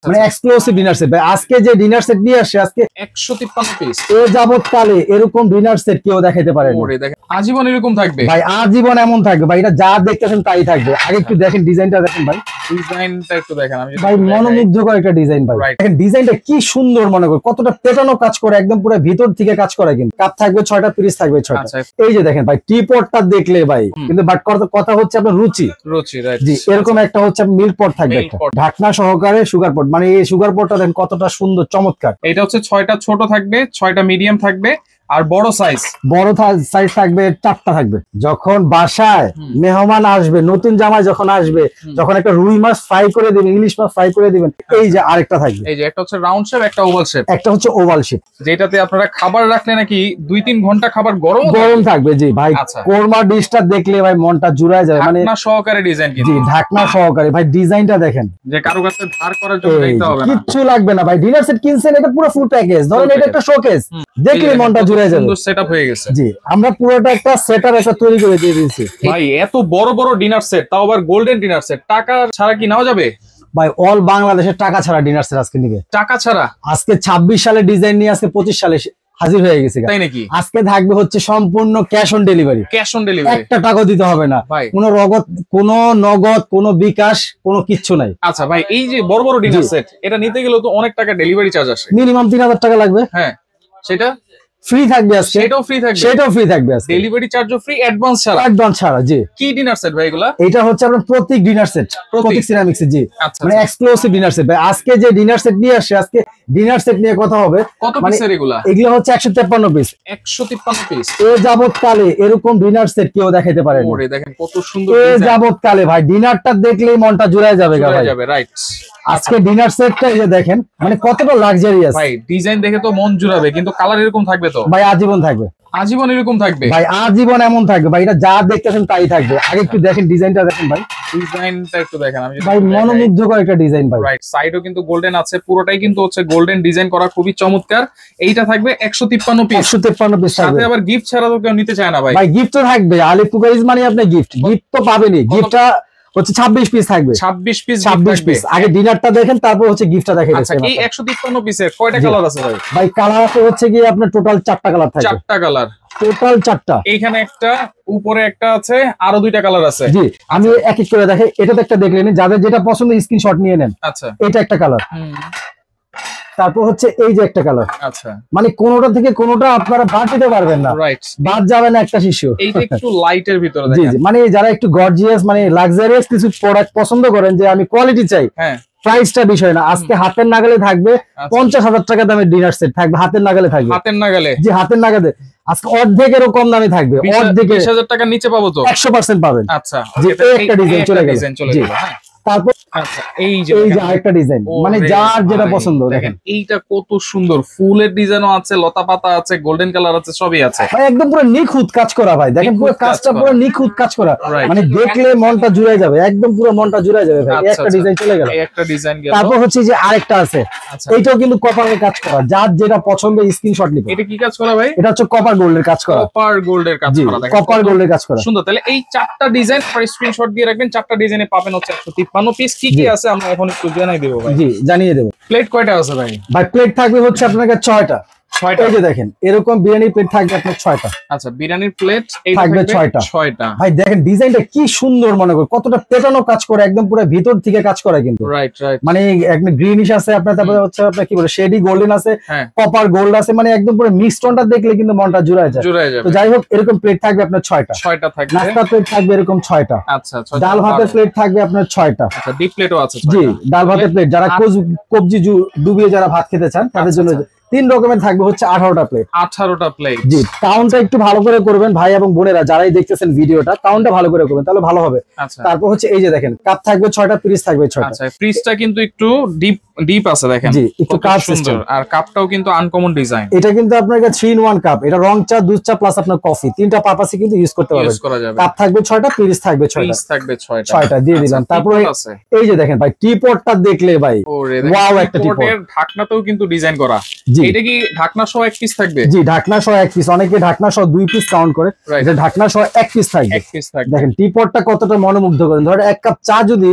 মানে exclusive dinner set ভাই। আজকে যে ডিনার সেট নিয়ে আসছে আজকে 153 পিস এ যাবৎকালে এরকম ডিনার সেট কেউ দেখাইতে পারে না। ওরে দেখেন আজীবন এরকম থাকবে ভাই, আজীবন এমন থাকবে ভাই। এটা যা দেখতেছেন তাই থাকবে। আগে একটু দেখেন ডিজাইনটা দেখেন ভাই। ডিজাইনটা একটু দেখেন। আমি ভাই মনোমুগ্ধকর একটা ডিজাইন ভাই। দেখেন ডিজাইনটা কি সুন্দর, মনে করেন কতটা পেটানো কাজ করে, একদম পুরো ভিতর থেকে কাজ করে। কিন্তু কাপ থাকবে 6টা, পিস থাকবে 6টা। এই যে দেখেন ভাই টিপটটা দেখলে ভাই, কিন্তু বাট কথা হচ্ছে আপনার রুচি রাইট জি। এরকম একটা হচ্ছে মিল্ক পট থাকবে, একটা ঢাকনা সহকারে সুগার পট। মানে এই সুগার পটটা দেখেন কতটা সুন্দর চমৎকার। এটা হচ্ছে 6টা ছোট থাকবে, 6টা মিডিয়াম থাকবে, আর বড় সাইজ থাকবে 4টা থাকবে। যখন বাসায় মেহমান আসবে, নতুন জামাই যখন আসবে, যখন একটা রুই মাছ ফ্রাই করে দিবেন, ইলিশ মাছ ফ্রাই করে দিবেন, এই যে আরেকটা থাকবে। এই যে একটা হচ্ছে রাউন্ড শেপ, একটা ওভাল শেপ। একটা হচ্ছে ওভাল শেপ, যেটাতে আপনারা খাবার রাখলে নাকি 2-3 ঘন্টা খাবার গরম থাকবে জি ভাই। কোরমা ডিশটা দেখলে ভাই মনটা জুড়ায় যাবে। মানে ঢাকনা সহকারে ডিজাইন, জি ঢাকনা সহকারে ভাই। ডিজাইনটা দেখেন, যে কারো কাছে ধার করার জন্য দেখতে হবে না, কিচ্ছু লাগবে না ভাই। ডিনার সেট কিনছেন, এটা পুরো ফুল প্যাকেজ। ধরেন এটা একটা শোকেস, দেখলে মনটা জুড়ে যাবে। সুন্দর সেটআপ হয়ে গেছে জি। আমরা পুরোটা একটা সেটআপ একটা তৈরি করে দিয়ে দিয়েছি ভাই। এত বড় বড় ডিনার সেট, তাও আবার গোল্ডেন ডিনার সেট, টাকা ছাড়া কি নাও যাবে ভাই? অল বাংলাদেশের টাকা ছাড়া ডিনার সেট আজকে নিবে। টাকা ছাড়া আজকে 26 সালে ডিজাইন নিয়ে আজকে 25 সালে হাজির হয়ে গেছে। তাই নাকি? আজকে থাকবে হচ্ছে সম্পূর্ণ cash on delivery. Cash on delivery, একটা টাকা দিতে হবে না। কোনো নগদ, কোনো বিকাশ, কোনো কিচ্ছু নাই। আচ্ছা ভাই, এই যে বড় বড় ডিনার সেট, এটা নিতে গেলেও তো অনেক টাকা ডেলিভারি চার্জ আসে। মিনিমাম 3000 টাকা লাগবে। হ্যাঁ, সেটা ফ্রি থাকবে আজকে। সেটাও ফ্রি থাকবে, সেটাও ফ্রি থাকবে আজকে। ডেলিভারি চার্জও ফ্রি, অ্যাডভান্স ছাড়া। অ্যাডভান্স ছাড়া জি। কি ডিনার সেট ভাই এগুলা? এটা হচ্ছে আপনার প্রতীক ডিনার সেট, প্রতীক সিরামিক্স জি। মানে এক্সক্লুসিভ ডিনার সেট ভাই। আজকে যে ডিনার সেট নিয়ে আসছে আজকে ডিনার সেট নিয়ে কথা হবে। কত পিসের এগুলা? এগুলো হচ্ছে 153 পিস। 153 পিস। এ যাবৎকালে এরকম ডিনার সেট কেউ দেখাইতে পারে না। ওরে দেখেন কত সুন্দর এ ডিজাইন। যাবৎকালে ভাই ডিনারটা দেখলেই মনটা জুড়ায় যাবে ভাই। রাইট। আজকে ডিনার সেটটা এই যে দেখেন, মানে কতটা লাক্সারিয়াস ভাই। ডিজাইন দেখে তো মন জুড়াবে, কিন্তু কালার এরকম থাকবে তো ভাই? আজীবন থাকবে। আজীবন এরকম থাকবে ভাই, আজীবন এমন থাকবে ভাই। এটা যা দেখতেছেন তাই থাকবে। আগে একটু দেখেন ডিজাইনটা দেখেন ভাই। ডিজাইনটা একটু দেখেন। আমি ভাই মনোমুগ্ধকর একটা ডিজাইন ভাই। রাইট, সাইডও কিন্তু গোল্ডেন আছে, পুরোটাই কিন্তু হচ্ছে গোল্ডেন ডিজাইন করা, খুবই চমৎকার। এইটা থাকবে 153 পিস। 153 পিস থাকবে। সাথে আবার গিফট ছাড়া তো কেউ নিতে চায় না ভাই। ভাই গিফট তো থাকবে। আলিফ কুকারিজ মানে আপনি গিফট তো পাবেনই। গিফটটা হচ্ছে 26 পিস থাকবে। 26 পিস। 26 পিস। আগে ডিনারটা দেখেন, তারপর হচ্ছে গিফটটা দেখেন। আচ্ছা, এই 153 পিসের কয়টা কালার আছে ভাই? ভাই কালার আছে হচ্ছে কি আপনার টোটাল 4টা কালার থাকবে। 4টা কালার, টোটাল 4টা। এইখানে একটা, উপরে একটা আছে, আরো 2টা কালার আছে। জি, আমি এক এক করে দেখাই। এটা তো একটা দেখলেন, যাদের যেটা পছন্দ স্ক্রিনশট নিয়ে নেন। আচ্ছা, এটা একটা কালার। তারপর হচ্ছে এই যে একটা কালার। আচ্ছা, মানে কোনোটা থেকে কোনোটা আপনারা বাদ দিতে পারবেন না। রাইট, বাদ যাবে না একটা শিশু। এইটা একটু লাইটের ভিতরে জি দেখেন। জি, মানে যারা একটু গর্জিয়াস, মানে লাক্সারিয়াস কিছু প্রোডাক্ট পছন্দ করেন, যে আমি কোয়ালিটি চাই, হ্যাঁ, প্রাইসটা বিষয় না। আজকে হাতের নাগালে থাকবে 50,000 টাকা দামের ডিনার সেট থাকবে। হাতের নাগালে থাকবে। হাতের নাগালে? জি, হাতের নাগালে। আজকে অর্ধেকেরও কম দামে থাকবে। অর্ধেকে 20,000 টাকার নিচে পাবো তো? 100% পাবেন। আচ্ছা, জি, একটা ডিজাইন চলে গেল। জি, তারপর আচ্ছা, এই যে আরেকটা ডিজাইন, মানে যার যেটা পছন্দ দেখেন। এইটা কত সুন্দর, ফুলের ডিজাইনও আছে, লতা পাতা আছে, গোল্ডেন কালার আছে, সবই আছে ভাই। একদম পুরো নিখুঁত কাজ করা ভাই। দেখেন পুরো কাজটা পুরো নিখুঁত কাজ করা, মানে দেখলে মনটা জুড়ে যাবে। একদম পুরো মনটা জুড়ে যাবে ভাই। একটা ডিজাইন চলে গেল। একটা ডিজাইন গেল। তারপর হচ্ছে যে আরেকটা আছে, এইটাও কিন্তু কপারের কাজ করা। যার যেটা পছন্দ স্ক্রিনশট নিবে। এটা কি কাজ করা ভাই? এটা হচ্ছে কপার গোল্ডের কাজ করা। কপার গোল্ডের কাজ করা, দেখেন কপার গোল্ডের কাজ করা। সুন্দর। তাহলে এই 4টা ডিজাইন পরে স্ক্রিনশট দিয়ে রাখবেন। 4টা ডিজাইনে পাবেন হচ্ছে 153 পিস। কি কি আছে আমরা এখন একটু জানাই দেব ভাই। জি, জানিয়ে দেব। প্লেট কয়টা আছে ভাই? ভাই প্লেট থাকবে হচ্ছে আপনার কাছে 6টা। এই যে দেখেন, এরকম বিরিয়ানি প্লেট থাকবে আপনার 6টা। আচ্ছা, বিরিয়ানির প্লেট থাকবে 6টা। ভাই দেখেন ডিজাইনটা কি সুন্দর, মনে করেন কতটা পেটানো কাজ করে, একদম পুরো ভিতর থেকে কাজ করে কিন্তু। রাইট রাইট, মানে একটা গ্রিনিশ আছে আপনার, তারপরে হচ্ছে আপনার কি বলে শেডি গোল্ডেন আছে, কপার গোল্ড আছে, মানে একদম পুরো মিক্সডটা দেখলে কিন্তু মনটা জুড়ায় যায়। তো যাই হোক, এরকম প্লেট থাকবে আপনার 6টা থাকবে। নাস্তা প্লেট থাকবে এরকম 6টা। আচ্ছা, ডাল ভাতের প্লেট থাকবে আপনার 6টা। আচ্ছা, ডিপ প্লেটও আছে। জি, ডাল ভাতের প্লেট, যারা কবজি ডুবিয়ে যারা ভাত খেতে চান তাদের জন্য 3 রকমের থাকবে হচ্ছে 18টা প্লেট। 18টা প্লেট। জি, কাউন্টটা একটু ভালো করে করবেন ভাই এবং বোনেরা, যারাই দেখতেছেন ভিডিওটা, কাউন্টটা ভালো করে করবেন, তাহলে ভালো হবে। আচ্ছা, তারপর হচ্ছে এই যে দেখেন, কাপ থাকবে 6টা, পিস থাকবে 6টা। আচ্ছা, পিসটা কিন্তু একটু ডিপ আছে দেখেন। জি, একটু কাপ সুন্দর। আর কাপটাও কিন্তু আনকমন ডিজাইন। এটা কিন্তু আপনার কাছে 3 in 1 কাপ। এটা রং চা, দুধ চা প্লাস আপনার কফি, 3টা পারপাসে কিন্তু ইউজ করতে পারবেন। কাপ থাকবে 6টা, পিস থাকবে 6টা দিয়ে দিলাম। তারপর এই যে দেখেন ভাই, টিপটটা দেখলে ভাই ওয়াও, একটা টিপট। ঢাকনাতেও কিন্তু ডিজাইন করা। এটা কি ঢাকনা সহ এক পিস থাকবে? জি, ঢাকনা সহ এক পিস, অনেকে ঢাকনা সহ 2 পিস কাউন্ট করে, এটা ঢাকনা সহ এক পিস থাকবে। দেখেন টিপটটা কতটা মনোমুগ্ধ করেন। ধরেন এক কাপ চা যদি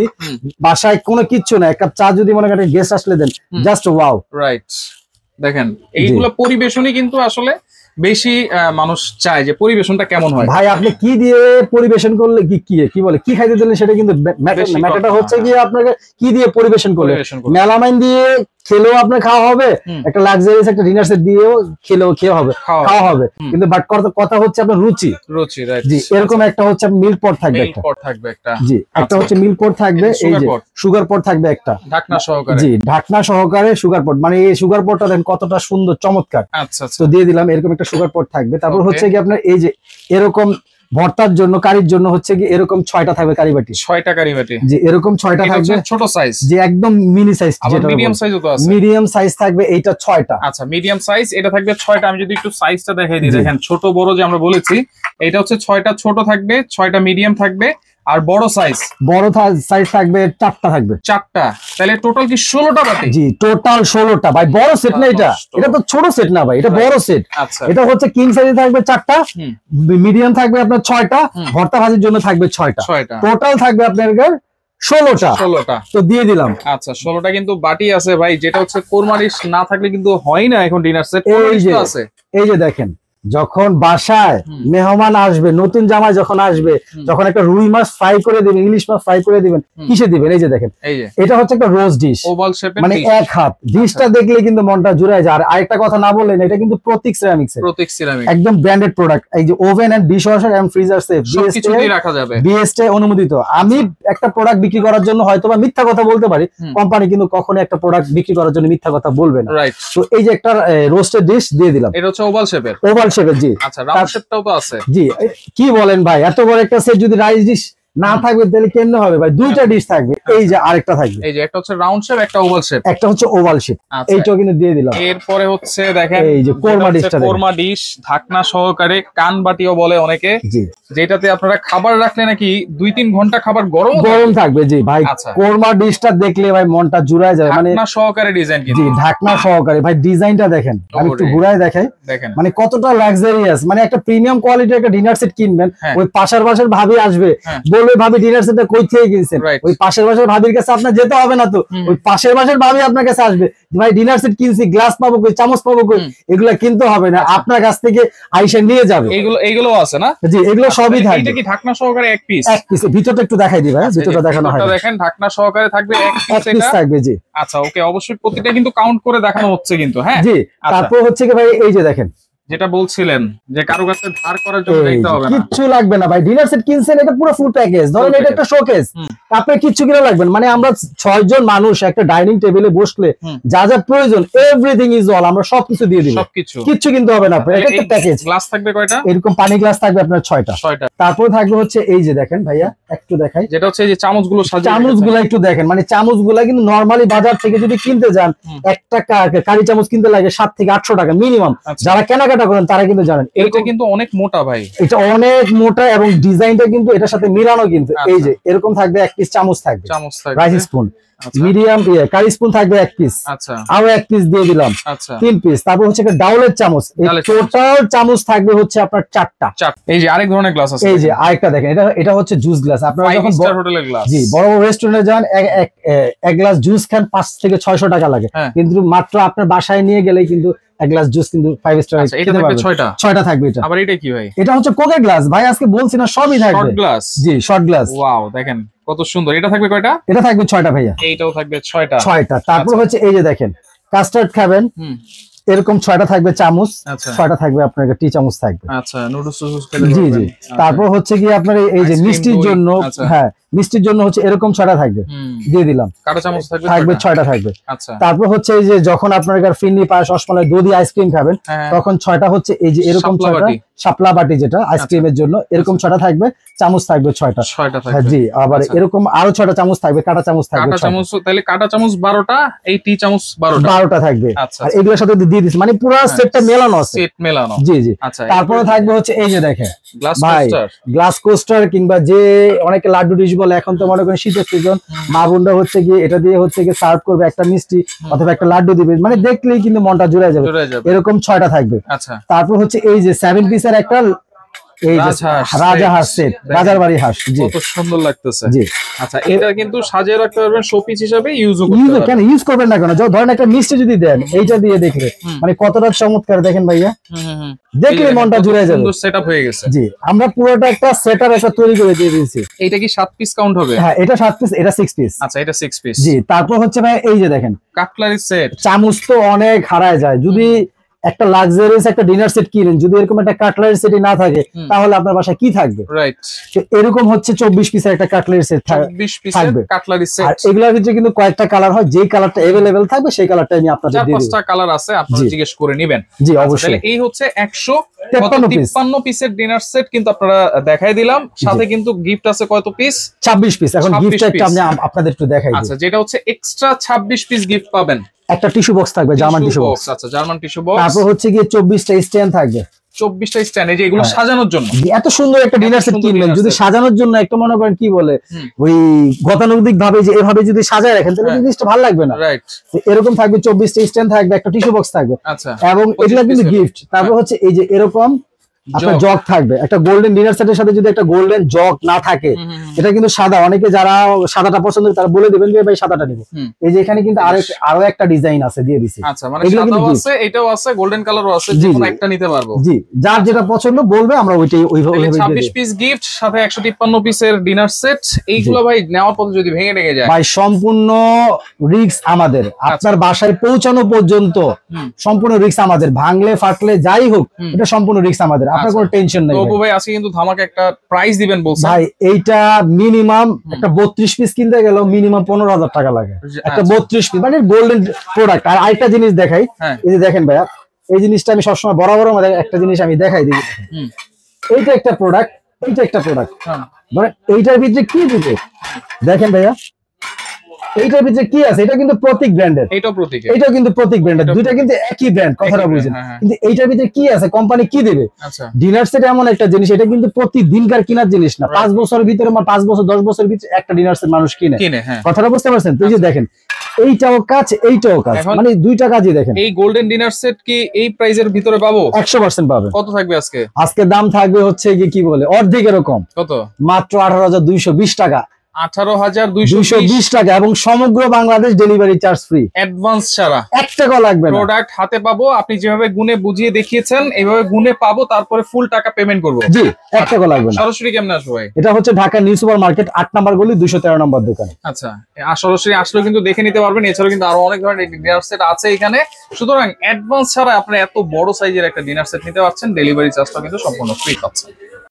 বাসায় কোনো কিচ্ছু না, এক কাপ চা যদি মনে করেন গেস্ট আসলে দেন, জাস্ট ওয়াও। রাইট, দেখেন এইগুলো পরিবেশনই কিন্তু আসলে বেশি মানুষ চায় যে পরিবেশনটা কেমন হয়। ভাই আপনি কি দিয়ে পরিবেশন করলে কি বলে কি খাইতে দিলে সেটা কিন্তু ম্যাটার না, ম্যাটারটা হচ্ছে কি আপনাকে কি দিয়ে পরিবেশন করলে। মেলামাইন দিয়ে খেলেও আপনার খাওয়া হবে, একটা লাক্সারিয়াস একটা ডিনার সেট দিয়েও খেলেও খাওয়া হবে, কিন্তু বাট কথা হচ্ছে আপনার রুচি। রাইট, জি। এরকম একটা হচ্ছে মিল্ক পট থাকবে, একটা জি, একটা হচ্ছে মিল্ক পট থাকবে, এই যে সুগার পট থাকবে একটা ঢাকনা সহকারে। জি, ঢাকনা সহকারে সুগার পট, মানে এই সুগার পটটা দেখেন কতটা সুন্দর চমৎকার। আচ্ছা, তো দিয়ে দিলাম, এরকম একটা সুগার পট থাকবে। তারপর হচ্ছে কি আপনার এই যে এরকম ভর্তার জন্য কারির জন্য হচ্ছে কি এরকম 6টা থাকবে কারি বাটি, 6টা কারি বাটি। জি, এরকম 6টা থাকবে, ছোট সাইজ, জি একদম মিনি সাইজ, যেটা মিডিয়াম সাইজও তো আছে, মিডিয়াম সাইজ থাকবে এইটা 6টা। আচ্ছা, মিডিয়াম সাইজ এটা থাকবে 6টা। আমি যদি একটু সাইজটা দেখাই দিই, দেখেন ছোট বড় যে আমরা বলেছি, এটা হচ্ছে 6টা ছোট থাকবে, 6টা মিডিয়াম থাকবে, আর বড় সাইজ থাকবে 4টা থাকবে, 4টা। তাহলে টোটাল কি 16টা বাটি? জি, টোটাল 16টা ভাই। বড় সেট না এটা তো ছোট সেট না ভাই, এটা বড় সেট। এটা হচ্ছে কিং সাইজে থাকবে 4টা, মিডিয়াম থাকবে আপনার 6টা, ভর্তা ভাজির জন্য থাকবে 6টা, টোটাল থাকবে আপনার 16টা। তো দিয়ে দিলাম। আচ্ছা, 16টা কিন্তু বাটি আছে ভাই, যেটা হচ্ছে কোরমা ডিশ না থাকলে কিন্তু হয় না এখন ডিনার সেট। এই যে দেখেন, যখন বাসায় মেহমান আসবে, নতুন জামাই যখন আসবে, যখন একটা রুই মাছ ফ্রাই করে দিবেন, ইলিশ মাছ ফ্রাই করে দিবেন, কিসে দিবেন? এই যে দেখেন, এটা হচ্ছে একটা রোস্ট ডিশ, ওভাল শেপের, মানে এক হাত ডিশটা দেখলে কিন্তু মনটা জুড়ায় যায়। আর আরেকটা কথা না বললেন, এটা কিন্তু প্রতীক সিরামিক্স, একদম ব্র্যান্ডেড প্রোডাক্ট। এই যে oven and dish washer and freezer safe, সবকিছুই রাখা যাবে, বিএসটি অনুমোদিত। আমি একটা প্রোডাক্ট বিক্রি করার জন্য হয়তোবা মিথ্যা কথা বলতে পারি, কোম্পানি কিন্তু কখনো একটা প্রোডাক্ট বিক্রি করার জন্য মিথ্যা কথা বলবে না। তো এই যে একটা রোস্টেড ডিশ দিয়ে দিলাম, এটা হচ্ছে ওভাল শেপের, জি। আচ্ছা, রাউন্ড শেপটাও তো আছে। জি, কি বলেন ভাই, এত বড় একটা সেট যদি রাইস ডিশ না থাকবে তাহলে কেমনে হবে ভাই? 2টা ডিশ থাকবে, এই যে আরেকটা থাকবে, এই যে একটা হচ্ছে রাউন্ড শেপ, একটা ওভাল শেপ, একটা হচ্ছে ওভাল শেপ, এইটাও কিন্তু দিয়ে দিলাম। এরপরে হচ্ছে দেখেন এই যে কোরমা ডিশ ঢাকনা সহকারে, কান বাটিও বলে অনেকে, জি, যেটাতে আপনারা খাবার রাখলে নাকি 2-3 ঘন্টা খাবার গরম থাকবে। জি ভাই, কোরমা ডিশটা দেখলে ভাই মনটা জুড়ায় যায়, মানে ঢাকনা সহকারে ডিজাইন, জি ঢাকনা সহকারে। ভাই ডিজাইনটা দেখেন, আমি একটু ঘুরায় দেখাই, দেখেন মানে কতটা লাক্সারিয়াস, মানে একটা প্রিমিয়াম কোয়ালিটির একটা ডিনার সেট কিনবেন, ওই পাশের ভাবি আসবে, ভাবি ডিনার সেটটা কই থেকে কিনছেন, ওই পাশের বাসার ভাবির কাছে আপনার যেতে হবে না, তো ওই পাশের বাসার ভাবি আপনার কাছে আসবে, ভাই ডিনার সেট কিনছি, গ্লাস পাবো কই, চামচ পাবো কই, এগুলা কিনতে হবে না, আপনার কাছ থেকে আইসা নিয়ে যাবে। এগুলো আছে না? জি, এগুলো সবই থাকবে। এটা কি ঢাকনা সহকারে এক পিস? ভিতরটা একটু দেখাই দিই ভাই, ভিতরটা দেখানো হয়, দেখেন ঢাকনা সহকারে থাকবে এক পিস থাকবে। জি, আচ্ছা, ওকে, অবশ্যই প্রতিটা কিন্তু কাউন্ট করে দেখানো হচ্ছে কিন্তু, হ্যাঁ জি। তারপর হচ্ছে কি ভাই, এই যে দেখেন, যেটা বলছিলেন যে কারো কাছে ধার করার জন্য দেখতে হবে না, কিচ্ছু লাগবে না ভাই। ডিনার সেট কিনছেন, এটা পুরো ফুল প্যাকেজ। ধরেন এটা একটা শোকেস, আপনার কিচ্ছু কিনা লাগবে না, মানে আমরা 6 জন মানুষ একটা ডাইনিং টেবিলে বসলে যা যা প্রয়োজন এভরিথিং ইজ অল, আমরা সবকিছু দিয়ে দিব, কিচ্ছু কিনতে হবে না আপনার। এটা একটা প্যাকেজ। গ্লাস থাকবে কয়টা? এরকম পানি গ্লাস থাকবে আপনার 6টা। তারপর থাকবে হচ্ছে এই যে দেখেন ভাইয়া, একটু দেখাই, যেটা হচ্ছে এই যে চামচগুলো একটু দেখেন, মানে চামচগুলো কিন্তু নরমালি বাজার থেকে যদি কিনতে যান, একটা কারি চামচ কিনতে লাগে 700 থেকে 800 টাকা মিনিমাম। যারা কেনাকাটা করেন তারা কিন্তু জানেন, এটা কিন্তু অনেক মোটা ভাই, এটা অনেক মোটা, এবং ডিজাইনটা কিন্তু এটার সাথে মিলানো কিন্তু। এই যে এরকম থাকবে, এক পিস চামচ থাকবে, রাইস স্পুন, মিডিয়াম কারি স্পুন থাকবে এক পিস, আচ্ছা, আরো এক পিস দিয়ে দিলাম, আচ্ছা 3 পিস। তারপর হচ্ছে একটা ডাউলের চামচ, এই টোটাল চামচ থাকবে হচ্ছে আপনার 4টা। এই যে আরেক ধরনের গ্লাস আছে, এই যে আরেকটা দেখেন, এটা হচ্ছে জুস গ্লাস। আপনারা যখন হোটেলের গ্লাস, জি, বড় বড় রেস্টুরেন্টে যান, এক গ্লাস জুস খান 5 থেকে 600 টাকা লাগে, কিন্তু মাত্র আপনার বাসায় নিয়ে গেলেই কিন্তু এক গ্লাস জুস কিন্তু 5 স্টার। এটা থাকবে 6টা থাকবে। এটা আবার এটা কি ভাই? এটা হচ্ছে কোকের গ্লাস ভাই, আজকে বলছি না সবই থাকবে, শর্ট গ্লাস। জি, শর্ট গ্লাস। ওয়াও, দেখেন কত সুন্দর। এটা থাকবে কয়টা? এটা থাকবে 6টা ভাইয়া। এইটাও থাকবে 6টা। তারপর হচ্ছে এই যে দেখেন, কাস্টার্ড খাবেন, এরকম 6টা থাকবে চামচ, 6টা থাকবে আপনার টি চামচ থাকবে, আচ্ছা, নুডলস খেলে। জি জি। তারপর হচ্ছে কি আপনার এই যে মিষ্টির জন্য, হ্যাঁ মিষ্টির জন্য হচ্ছে এরকম 6টা থাকবে, দিয়ে দিলাম। কাঁটা চামচ থাকবে 6টা থাকবে, আচ্ছা। তারপর হচ্ছে এই যে যখন আপনার ফিরনি পায়েস, রসমালাই, দধি, আইসক্রিম খাবেন, তখন 6টা হচ্ছে এই যে এরকম 6টা শাপলা বাটি, যেটা আইসক্রিমের জন্য, এরকম 6টা থাকবে। চামচ থাকবে 6টা। 6টা হ্যাঁ থাকবে। জি, আবার আচ্ছা। এরকম আরো 6টা চামচ থাকবে, কাঁটা চামচ থাকবে কাঁটা 6টা। চামচ, তাহলে কাঁটা চামচ 12টা, এই টি চামচ 12টা। 12টা থাকবে। আচ্ছা, আর এগুলোর সাথে দিয়ে দিচ্ছি, মানে পুরো সেটটা মেলানো আছে। সেট মেলানো। জি জি। আচ্ছা, তারপরে থাকবে হচ্ছে এই যে দেখেন গ্লাস ভাই, কোস্টার। গ্লাস কোস্টার কিংবা যে অনেকে লাড্ডু ডিশ বলে, এখন তো মনে করেন শীতের সিজন, মা বোনরা হচ্ছে গিয়ে এটা দিয়ে হচ্ছে গিয়ে সার্ভ করবে, একটা মিষ্টি অথবা একটা লাড্ডু দিবে, মানে দেখলেই কিন্তু মনটা জুড়ে যাবে। এরকম 6টা থাকবে। আচ্ছা। তারপর হচ্ছে এই যে 7 পিসের একটা এই যে রাজা হাঁস সেট, রাজার বাড়ি হাঁস। জি, কত সুন্দর লাগতেছে। জি। আচ্ছা, এটা কিন্তু সাজিয়ে রাখতে পারবেন, শোপিস হিসেবে ইউজ কেন ইউজ করবেন না কেন? ধরেন একটা মিষ্টি যদি দেন এইটা দিয়ে, দেখলে মানে কতটা চমৎকার দেখেন ভাইয়া, দেখলে মনটা জুড়ে যাবে। সুন্দর সেটআপ হয়ে গেছে। জি, আমরা পুরোটা একটা সেটআপ একটা তৈরি করে দিয়ে দিয়েছি। এটা কি 7 পিস কাউন্ট হবে? হ্যাঁ, এটা 7 পিস, এটা 6 পিস। আচ্ছা, এটা 6 পিস। জি, তারপর হচ্ছে ভাই এই যে দেখেন কাটলারি সেট। চামচ তো অনেক হারায় যায়, যদি একটা লাক্সারিয়াস একটা ডিনার সেট কিনেন, যদি এরকম একটা কাটলারি সেট না থাকে, তাহলে আপনার বাসায় কি থাকবে? রাইট। এরকম হচ্ছে 24 পিসের একটা কাটলারি সেট 24 পিসের কাটলারি সেট। আর এগুলোর ভিতরে কিন্তু কয়েকটা কালার হয়, যেই কালারটা अवेलेबल থাকবে সেই কালারটা আমি আপনাদের দিয়ে দেব। 4-5টা কালার আছে, আপনারা জিজ্ঞেস করে নেবেন। জি, অবশ্যই। তাহলে এই হচ্ছে 153 পিসের ডিনার সেট কিন্তু আপনারা দেখাই দিলাম। সাথে কিন্তু গিফট আছে কত পিস? 26 পিস। এখন গিফটটা একটু আমি আপনাদের একটু দেখাই দিই। আচ্ছা, যেটা হচ্ছে এক্সট্রা 26 পিস গিফট পাবেন। একটা টিস্যু বক্স থাকবে, জার্মান টিস্যু বক্স। আচ্ছা, জার্মান টিস্যু বক্স। তারপর হচ্ছে গিয়ে 24টা স্ট্যান্ড থাকবে। 24টা স্ট্যান্ড, এই যে এগুলো সাজানোর জন্য। এত সুন্দর একটা ডিনার সেট কিনলেন, যদি সাজানোর জন্য একটা মনে করেন কি বলে ওই গতানুগতিক ভাবে যে এভাবে যদি সাজায় রাখেন, তাহলে জিনিসটা ভালো লাগবে না। রাইট। এরকম থাকবে 24টা স্ট্যান্ড থাকবে, একটা টিস্যু বক্স থাকবে। আচ্ছা, এবং এগুলা কিন্তু গিফট। তারপর হচ্ছে এই যে এরকম আপনার জগ থাকবে, একটা গোল্ডেন ডিনার সেটের সাথে যদি একটা গোল্ডেন জগ না থাকে, এটা কিন্তু সাদা, অনেকে যারা সাদাটা পছন্দ করে তারা বলে দিবেন যে ভাই সাদাটা নিব। এই যে এখানে কিন্তু আরো একটা ডিজাইন আছে, দিয়ে দিছি। আচ্ছা, মানে সাদাও আছে, এটাও আছে, গোল্ডেন কালারও আছে, যে কোনো একটা নিতে পারবো। জি, যার যেটা পছন্দ বলবে, আমরা ওইভাবে 26 পিস গিফট, সাথে 153 পিসের ডিনার সেট। এইগুলো ভাই নেওয়ার পর যদি ভেঙে লেগে যায় ভাই, সম্পূর্ণ রিস্ক আমাদের। আপনার বাসায় পৌঁছানো পর্যন্ত সম্পূর্ণ রিস্ক আমাদের, ভাঙলে ফাটলে যাই হোক, এটা সম্পূর্ণ রিস্ক আমাদের, আপনার কোনো টেনশন নেই। তো ভাই আজকে কিন্তু ধামাকা একটা প্রাইস দিবেন বলছেন ভাই। এইটা মিনিমাম একটা 32 পিস কিনতে গেল মিনিমাম 15,000 টাকা লাগে, একটা 32 পিস, মানে গোল্ডেন প্রোডাক্ট। আর আরেকটা জিনিস দেখাই, এই যে দেখেন ভাইয়া, এই জিনিসটা আমি সবসময় বরাবর একটা জিনিস আমি দেখাই দিই। এইটা একটা প্রোডাক্ট, এইটা একটা প্রোডাক্ট, মানে এইটার ভিতরে কি দিবে দেখেন ভাইয়া, এইটার ভিতরে কি আছে? এটা কিন্তু প্রতীক ব্র্যান্ডের, এটাও কিন্তু প্রতীক ব্র্যান্ডের, দুইটা কিন্তু একই ব্র্যান্ড, কথাটা বুঝেন। কিন্তু এইটার ভিতরে কি আছে, কোম্পানি কি দেবে? ডিনার সেট এমন একটা জিনিস, এটা কিন্তু প্রতিদিনকার কেনার জিনিস না। 5 বছরের ভিতরে, 5 বছর 10 বছরের ভিতরে একটা ডিনার সেট মানুষ কিনে, কথাটা বুঝতে পারছেন? তুই যে দেখেন এইটাও কাজ, এইটাও কাজ, মানে দুইটা কাজই দেখেন। এই গোল্ডেন ডিনার সেট কি এই প্রাইজের ভিতরে পাবো? 100% পাবে। কত থাকবে আজকে? আজকে দাম থাকবে হচ্ছে কি বলে অর্ধেক এরকম। কত? মাত্র 18,220 টাকা। 18,220 টাকা, এবং সমগ্র Bangladesh delivery charge free, advance ছাড়া, 1 টাকা লাগবে না। প্রোডাক্ট হাতে পাবো, আপনি যেভাবে গুনে বুঝিয়ে দেখিয়েছেন এইভাবে গুনে পাবো, তারপরে ফুল টাকা পেমেন্ট করব। জি, 1 টাকা লাগবে না। সরাসরি কেমনে আসবো ভাই? এটা হচ্ছে ঢাকা নিউ সুপার মার্কেট 8 নম্বর গলি 213 নম্বর দোকান। আচ্ছা, সরাসরি আসলেও কিন্তু দেখে নিতে পারবেন। এছাড়াও কিন্তু আরো অনেক ধরনের ডিনার সেট আছে এখানে। সুতরাং অ্যাডভান্স ছাড়া আপনি এত বড় সাইজের একটা ডিনার সেট নিতে পারছেন, ডেলিভারি চার্জটা কিন্তু সম্পূর্ণ ফ্রি পাচ্ছেন।